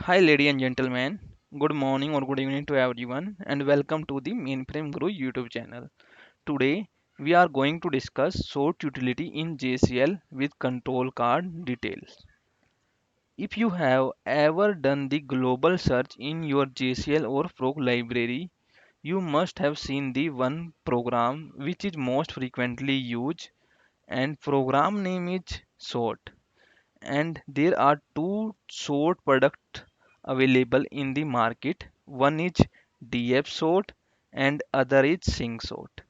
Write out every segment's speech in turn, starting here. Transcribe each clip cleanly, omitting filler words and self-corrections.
Hi, ladies and gentlemen. Good morning or good evening to everyone, and welcome to the Mainframe Guru YouTube channel. Today, we are going to discuss sort utility in JCL with control card details. If you have ever done the global search in your JCL or Frog library, you must have seen the one program which is most frequently used, and program name is sort. And there are two sort products available in the market. One is df sort and other is sync sort.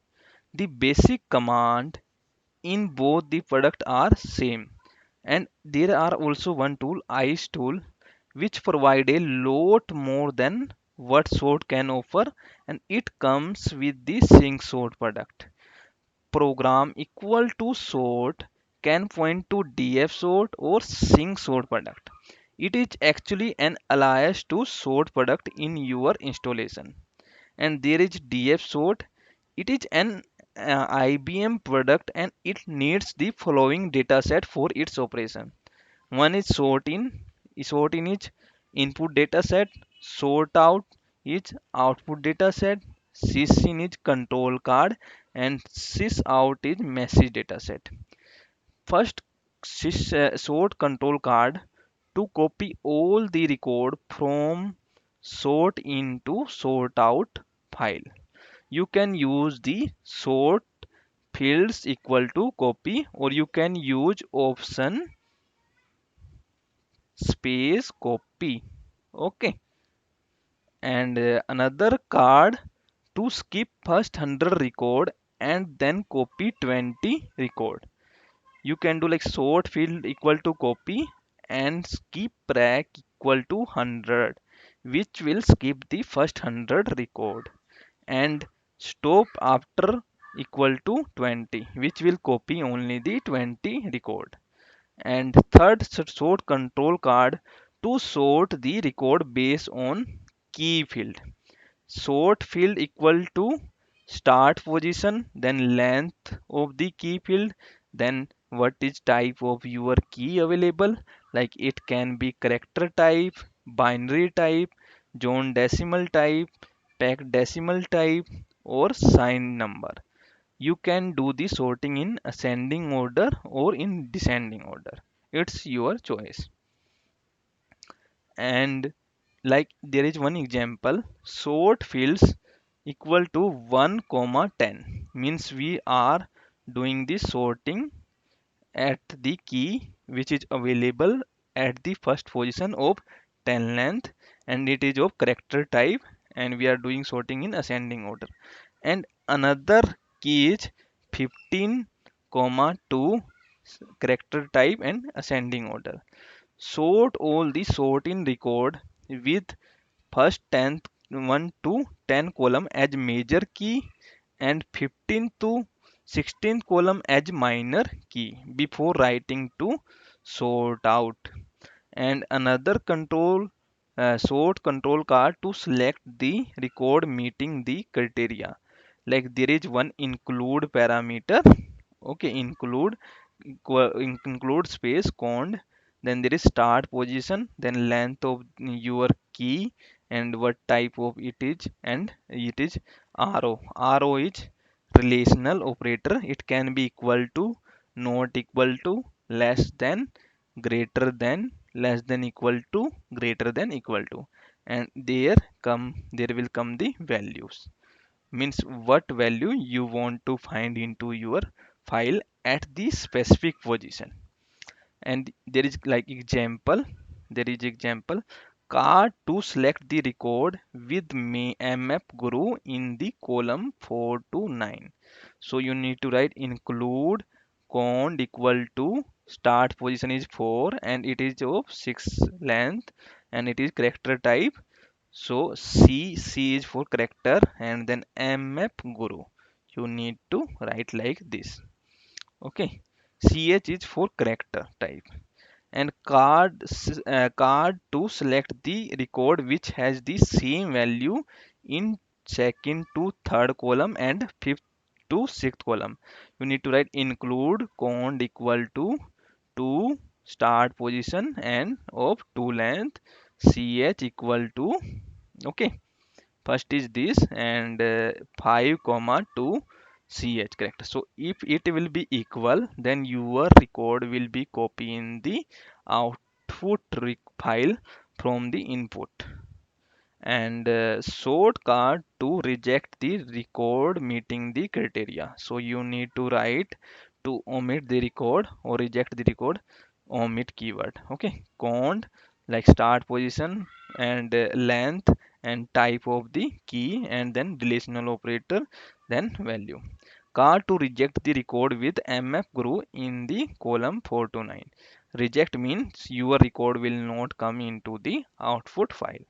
The basic command in both the product are same, and there are also one tool, ice tool, which provide a lot more than what sort can offer, and it comes with the sync sort product. Program equal to sort can point to df sort or sync sort product. It is actually an alias to sort product in your installation. And there is df sort. It is an IBM product and it needs the following dataset for its operation. One is sort in. Sort in is input dataset. Sort out is output dataset. Sys in is control card and sys out is message dataset. First, sort control card to copy all the record from sort into sort out file. You can use the sort fields equal to copy, or you can use option space copy. Okay, and another card to skip first 100 record and then copy 20 record. You can do like sort field equal to copy and skip rack equal to 100, which will skip the first 100 record, and stop after equal to 20, which will copy only the 20 record. And third, sort control card to sort the record based on key field. Sort field equal to start position, then length of the key field, then what is type of your key available, like it can be character type, binary type, zone decimal type, pack decimal type, or sign number. You can do the sorting in ascending order or in descending order. It's your choice. And like there is one example, sort fields equal to 1 comma 10 means we are doing the sorting at the key which is available at the first position of 10 length, and it is of character type, and we are doing sorting in ascending order. And another key is 15 comma 2 character type and ascending order. Sort all the sort in record with first 10th 1 to 10 column as major key and 15 to 16th column as minor key before writing to sort out. And another control sort control card to select the record meeting the criteria, like there is one include parameter. Okay, include space cond, then there is start position, then length of your key and what type of it is, and it is row is relational operator. It can be equal to, not equal to, less than, greater than, less than equal to, greater than equal to, and there will come the values, means what value you want to find into your file at the specific position. And there is like example, there is example card to select the record with mf guru in the column 4 to 9. So you need to write include cond equal to start position is 4 and it is of 6 length and it is character type. So C is for character and then mf guru. You need to write like this. Okay. CH is for character type. And card to select the record which has the same value in second to third column and fifth to sixth column. You need to write include cond equal to 2 start position and of 2 length, ch equal to, okay, first is this, and 5 comma 2 ch, correct. So if it will be equal, then your record will be copy in the output file from the input, and shortcut to reject the record meeting the criteria. So you need to write to omit the record or reject the record, omit keyword. Okay, cond like start position and length and type of the key, and then relational operator, then value. Card to reject the record with mf group in the column 4 to 9. Reject means your record will not come into the output file.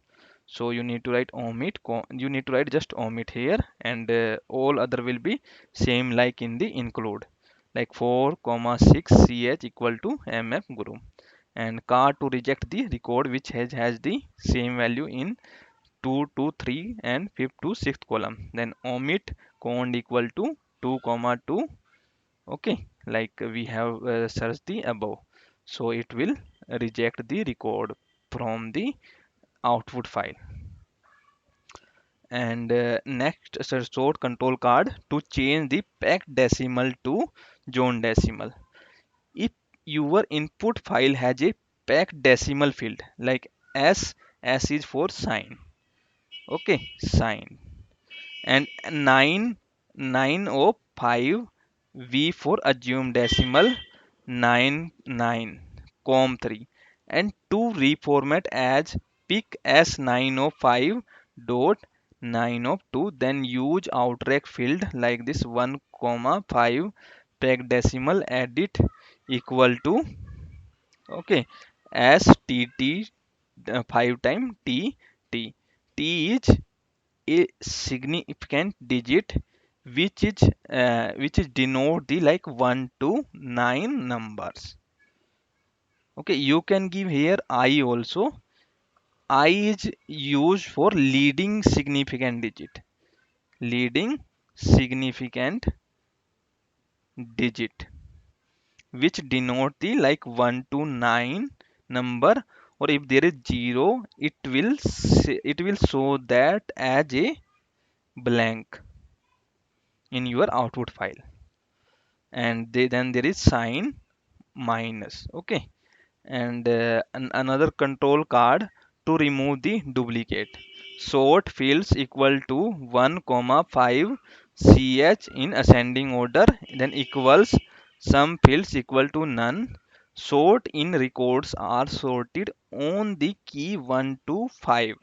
So you need to write omit, you need to write just omit here, and all other will be same like in the include, like 4 comma 6 ch equal to mf group, and car to reject the record which has the same value in 2 to 3 and 5th to 6th column, then omit cond equal to 2 comma 2, okay, like we have searched the above. So it will reject the record from the output file. And next is a sort control card to change the packed decimal to zone decimal. If your input file has a packed decimal field like s is for sign, okay, sign, and 9 905 v for assume decimal 99 com 3, and to reformat as pick s905 dot 902, then use outrack field like this 1 comma 5 peg decimal edit equal to, okay, as tt 5 time t t t is a significant digit which is denote the like 1 to 9 numbers. Okay, you can give here I also. I is used for leading significant digit, leading significant digit, which denote the like 1 to 9 number, or if there is 0, it will show that as a blank in your output file, and then there is sign minus, okay. And another control card to remove the duplicate. Sort fields equal to 1 comma 5 ch in ascending order, then equals some fields equal to none. Sort in records are sorted on the key 1 to 5,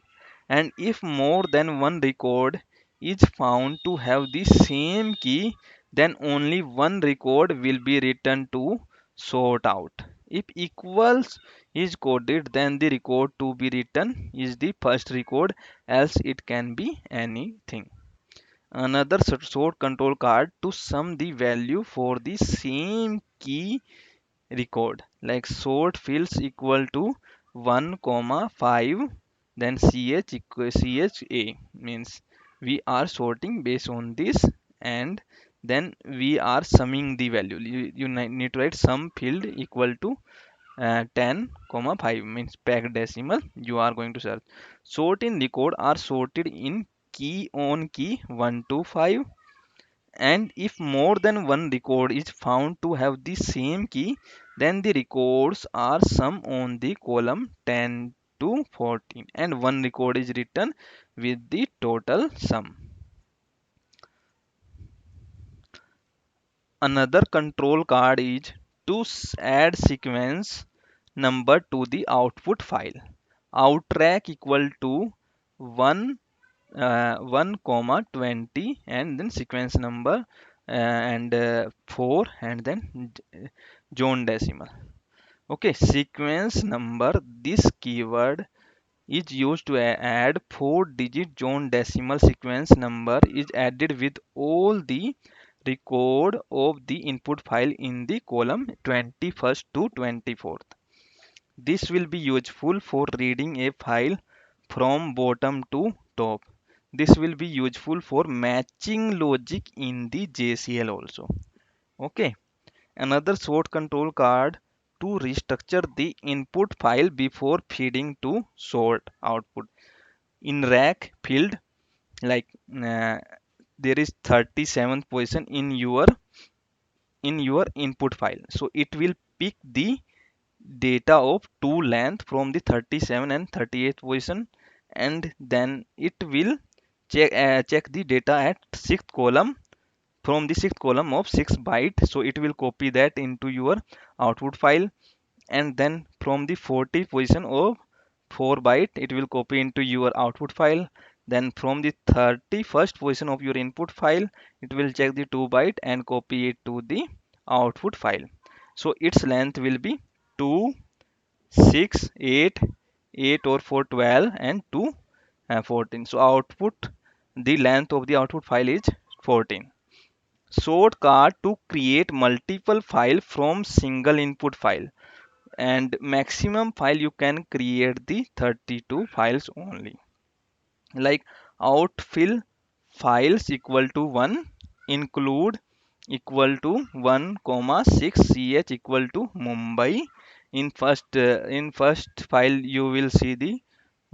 and if more than one record is found to have the same key, then only one record will be written to sort out. If equals is coded, then the record to be written is the first record, else it can be anything. Another sort control card to sum the value for the same key record, like sort fields equal to 1 comma 5, then cha means we are sorting based on this, and then we are summing the value. You need to write sum field equal to 10 comma 5 means packed decimal you are going to search. Sort in record are sorted in key on key 1 to 5, and if more than one record is found to have the same key, then the records are summed on the column 10 to 14, and one record is written with the total sum. Another control card is to add sequence number to the output file. Outrack equal to 1 1 comma 20, and then sequence number and 4, and then zone decimal. Okay, sequence number, this keyword is used to add 4-digit zone decimal. Sequence number is added with all the record of the input file in the column 21st to 24th. This will be useful for reading a file from bottom to top. This will be useful for matching logic in the JCL also. Okay. Another sort control card to restructure the input file before feeding to sort output. In rack field, like uh, there is 37th position in your input file, so it will pick the data of two length from the 37 and 38th position, and then it will check the data at sixth column, from the sixth column of 6 byte, so it will copy that into your output file. And then from the 40 position of 4 byte, it will copy into your output file. Then from the 31st position of your input file, it will check the 2 byte and copy it to the output file. So its length will be 2, 6, 8, 8 or 4, 12, and 2, 14. So output, the length of the output file is 14. Shortcut to create multiple file from single input file, and maximum file you can create the 32 files only. Like outfill files equal to 1, include equal to 1 comma 6, ch equal to Mumbai. In first file you will see the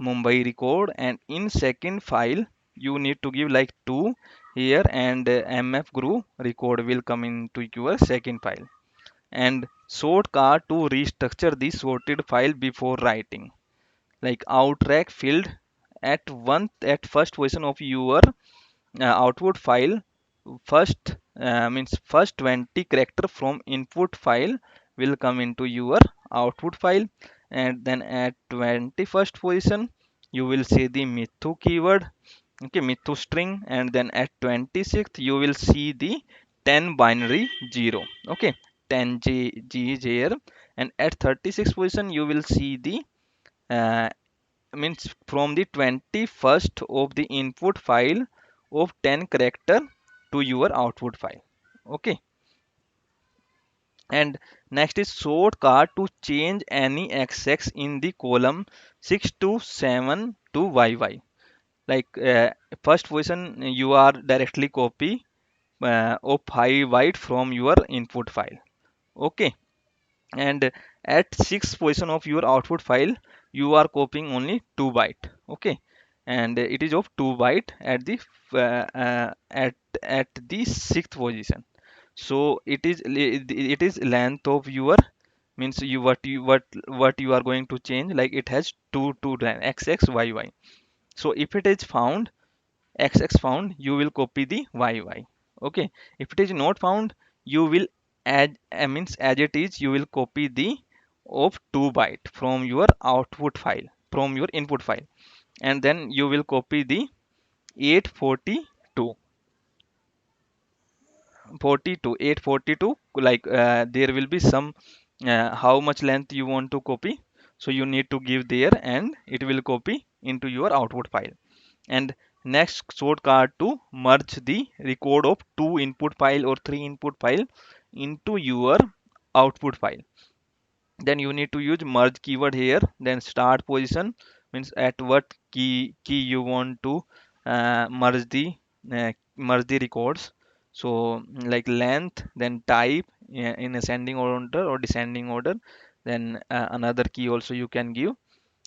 Mumbai record, and in second file you need to give like 2 here, and mf group record will come into your second file. And shortcut to restructure the sorted file before writing, like outrack field at first position of your output file, first means first 20 character from input file will come into your output file. And then at 21st position you will see the Mithu keyword, okay, Mithu string. And then at 26th you will see the 10 binary 0, okay, 10 g here. And at 36th position you will see the uh, means from the 21st of the input file of 10 character to your output file, okay. And next is shortcut to change any xx in the column 6 to 7 to yy. Like first position you are directly copy of 5 byte from your input file, okay. And at sixth position of your output file you are copying only 2 byte, okay. And it is of 2 byte at the at the sixth position. So it is length of your, means you what you are going to change, like it has two xx yy. So if it is found xx found, you will copy the yy, okay. If it is not found, you will add, means as it is you will copy the of 2 byte from your output file, from your input file. And then you will copy the 842 842, like there will be some how much length you want to copy, so you need to give there and it will copy into your output file. And next shortcut to merge the record of 2 input file or 3 input file into your output file. Then you need to use merge keyword here. Then start position means at what key you want to merge the records. So like length, then type, in ascending order or descending order. Then another key also you can give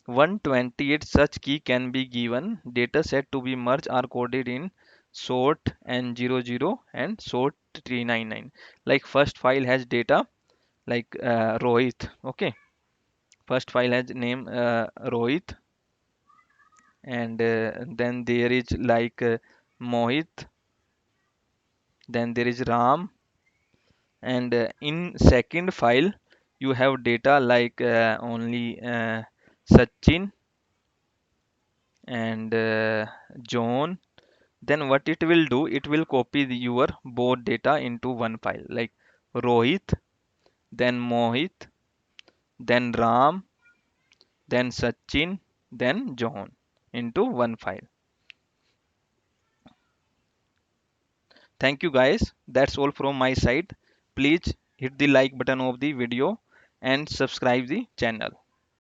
128. Such key can be given. Data set to be merged are coded in sort n00 and sort 399. Like first file has data like Rohit, okay. First file has name Rohit, and then there is like Mohit, then there is Ram. And in second file you have data like only Sachin and John. Then what it will do, it will copy your both data into one file, like Rohit, then Mohit, then Ram, then Sachin, then John into one file. Thank you guys. That's all from my side. Please hit the like button of the video and subscribe the channel.